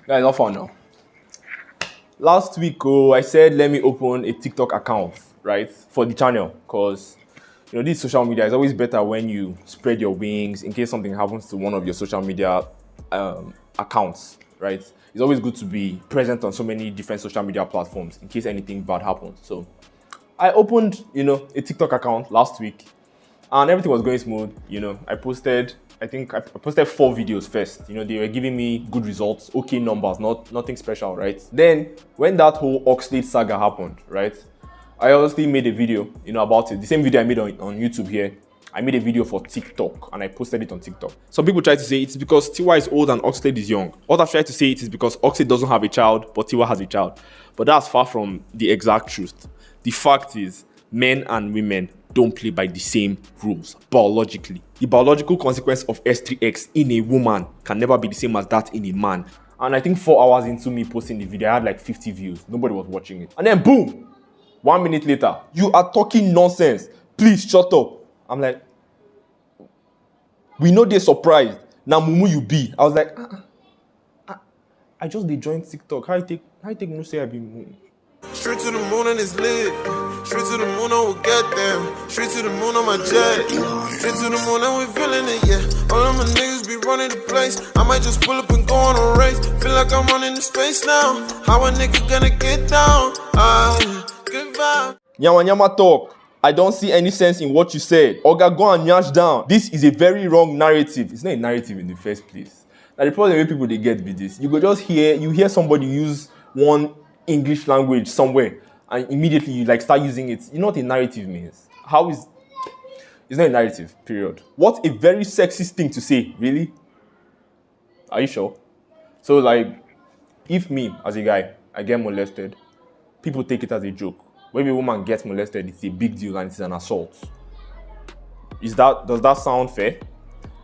Guys, not fun now. Last week, I said let me open a TikTok account, right, for the channel, because this social media is always better when you spread your wings in case something happens to one of your social media accounts, right? It's always good to be present on so many different social media platforms in case anything bad happens. So I opened, a TikTok account last week, and everything was going smooth. I posted 4 videos first. They were giving me good results, okay numbers, nothing special, right? Then when that whole Oxlade saga happened, right, I obviously made a video, about it. The same video I made on YouTube here. I made a video for TikTok and I posted it on TikTok. Some people try to say it's because Tiwa is old and Oxlade is young. Others try to say it is because Oxlade doesn't have a child, but Tiwa has a child. But that's far from the exact truth. The fact is, men and women don't play by the same rules biologically. The biological consequence of S3X in a woman can never be the same as that in a man. And I think 4 hours into me posting the video, I had like 50 views. Nobody was watching it. And then boom, 1 minute later, you are talking nonsense. Please shut up. I'm like, we know they're surprised. Now mumu you be. I was like, I just they joined TikTok. How you take no say I be mumu? Straight to the moon and it's lit. Straight to the moon and we'll get there. Straight to the moon on my jet. Straight to the moon and we feeling it, yeah. All of my niggas be running the place. I might just pull up and go on a race. Feel like I'm running the space now. How a nigga gonna get down? Good vibe. Nyama talk. I don't see any sense in what you said. Oga, go and nyash down. This is a very wrong narrative. It's not a narrative in the first place. Now the problem with people they get with this, you go just hear somebody use one English language somewhere and immediately you start using it. You know what a narrative means? It's not a narrative, period. What a very sexist thing to say, really? Are you sure? So if me as a guy, I get molested, people take it as a joke. When a woman gets molested, it's a big deal and it's an assault. Does that sound fair?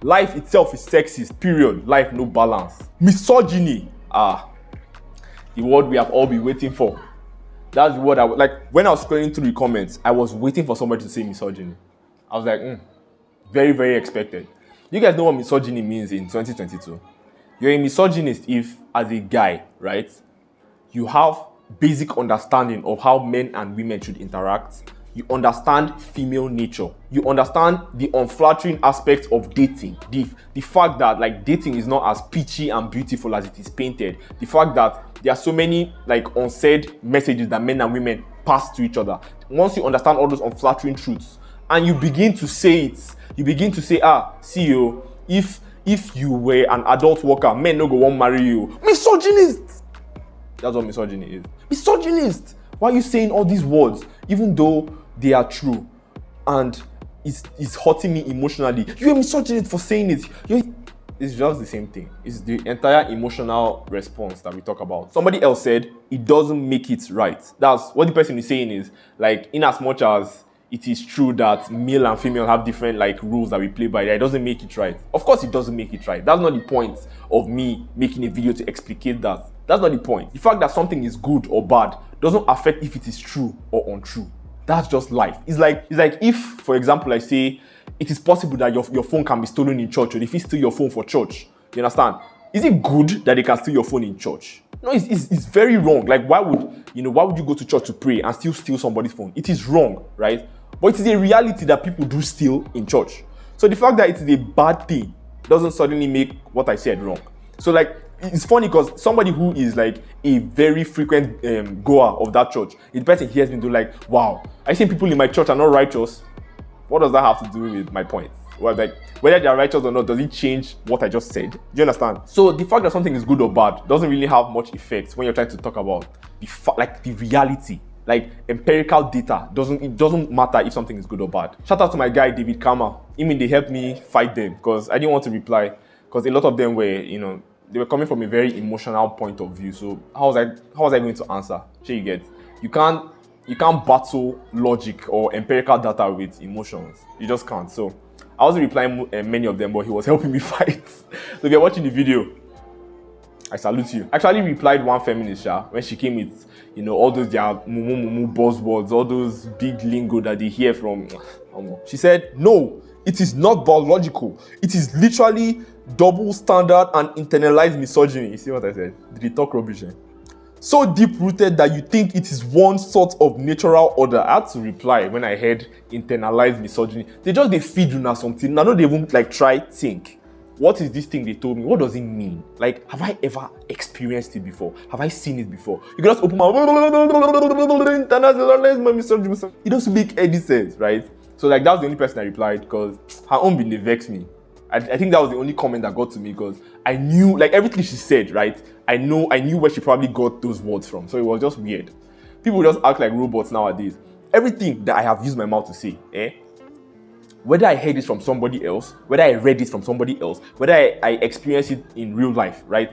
Life itself is sexist, period. Life no balance. Misogyny. The word we have all been waiting for. That's the word when I was scrolling through the comments, I was waiting for somebody to say misogyny. I was like, very, very expected. You guys know what misogyny means in 2022. You're a misogynist if, as a guy, right, you have basic understanding of how men and women should interact. You understand female nature. You understand the unflattering aspects of dating. The fact that dating is not as peachy and beautiful as it is painted. The fact that there are so many unsaid messages that men and women pass to each other. Once you understand all those unflattering truths and you begin to say it, you begin to say, CEO, if you were an adult worker, men no go won't marry you. Misogynist! That's what misogyny is. Misogynist! Why are you saying all these words even though they are true and it's hurting me emotionally? You're a misogynist for saying it. It's just the same thing. It's the entire emotional response that we talk about. Somebody else said it doesn't make it right. That's what the person is saying is in as much as it is true that male and female have different rules that we play by, it doesn't make it right. Of course it doesn't make it right. That's not the point of me making a video to explicate that. That's not the point. The fact that something is good or bad doesn't affect if it is true or untrue. That's just life. It's like if, for example, I say it is possible that your phone can be stolen in church, or if you steal your phone for church. You understand? Is it good that they can steal your phone in church? No, it's very wrong. Why would you go to church to pray and still steal somebody's phone? It is wrong, right? But it is a reality that people do steal in church. So the fact that it is a bad thing doesn't suddenly make what I said wrong. So it's funny because somebody who is a very frequent goer of that church, the person hears me do wow, I think people in my church are not righteous. What does that have to do with my point? Well, whether they are righteous or not, does it change what I just said? Do you understand? So the fact that something is good or bad doesn't really have much effect when you're trying to talk about the reality. Empirical data doesn't matter if something is good or bad. Shout out to my guy David Kama. They helped me fight them because I didn't want to reply because a lot of them were they were coming from a very emotional point of view. So how was I going to answer? Sure, you get. You can't battle logic or empirical data with emotions. You just can't. So I wasn't replying many of them, but he was helping me fight. So if you're watching the video, I salute you. I actually replied one feminist when she came with all those their mumu buzzwords, all those big lingo that they hear from. She said, no, It is not biological. It is literally double standard and internalized misogyny. You see what I said? Did he talk rubbish? So deep-rooted that you think it is one sort of natural order. I had to reply when I heard internalized misogyny. They feed you now something. Now they even like try think. What is this thing they told me? What does it mean? Like, have I ever experienced it before? Have I seen it before? You can just open my misogyny. It doesn't make any sense, right? So like that was the only person I replied because her own been they vex me. I think that was the only comment that got to me because I knew like everything she said, right? I knew where she probably got those words from. So it was just weird. People just act like robots nowadays. Everything that I have used my mouth to say, whether I heard it from somebody else, whether I read it from somebody else, whether I experienced it in real life, right?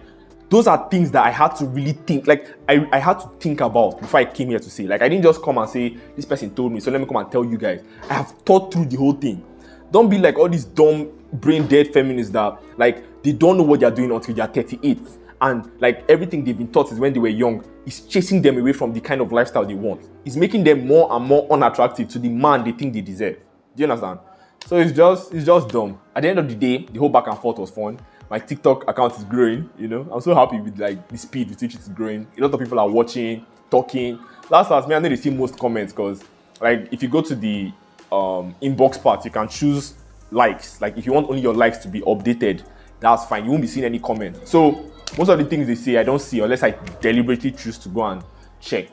Those are things that I had to really think, like I had to think about before I came here to say. Like I didn't just come and say, this person told me, so let me come and tell you guys. I have thought through the whole thing. Don't be like all these dumb, brain-dead feminists that, like, they don't know what they're doing until they're 38. And, like, everything they've been taught is when they were young is chasing them away from the kind of lifestyle they want. It's making them more and more unattractive to the man they think they deserve. Do you understand? So it's just dumb. At the end of the day, the whole back and forth was fun. My TikTok account is growing, you know. I'm so happy with, like, the speed with which it's growing. A lot of people are watching, talking. Last, me, I know they see most comments because, like, if you go to the inbox part, you can choose likes. Like if you want only your likes to be updated, that's fine. You won't be seeing any comments. So most of the things they say I don't see unless I deliberately choose to go and check.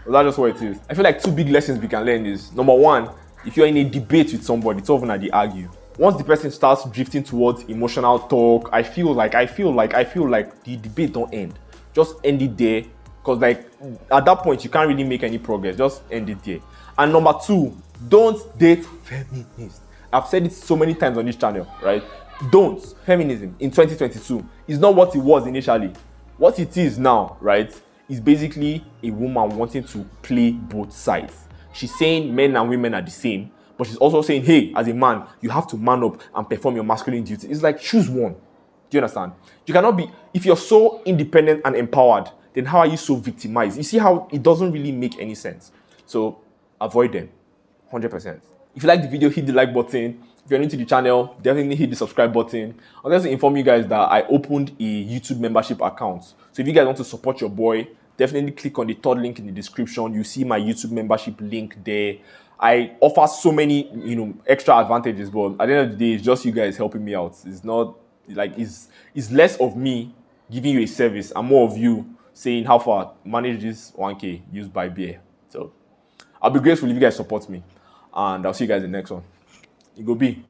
But that's just what it is. I feel like two big lessons we can learn is, number one, if you're in a debate with somebody, it's often that they argue. Once the person starts drifting towards emotional talk, I feel like the debate don't end. Just end it there. Because like at that point you can't really make any progress. Just end it there. And number two, don't date feminists. I've said it so many times on this channel, right? Don't. Feminism in 2022 is not what it was initially. What it is now, right, is basically a woman wanting to play both sides. She's saying men and women are the same, but she's also saying, hey, as a man, you have to man up and perform your masculine duty. It's like, choose one. Do you understand? You cannot be, if you're so independent and empowered, then how are you so victimized? You see how it doesn't really make any sense. So avoid them, 100%. If you like the video, hit the like button. If you're new to the channel, definitely hit the subscribe button. I'll just inform you guys that I opened a YouTube membership account. So if you guys want to support your boy, definitely click on the third link in the description. You see my YouTube membership link there. I offer so many, extra advantages, but at the end of the day, it's just you guys helping me out. It's not like it's less of me giving you a service and more of you saying how far manage this 1K used by beer. So I'll be grateful if you guys support me. And I'll see you guys in the next one. It go be.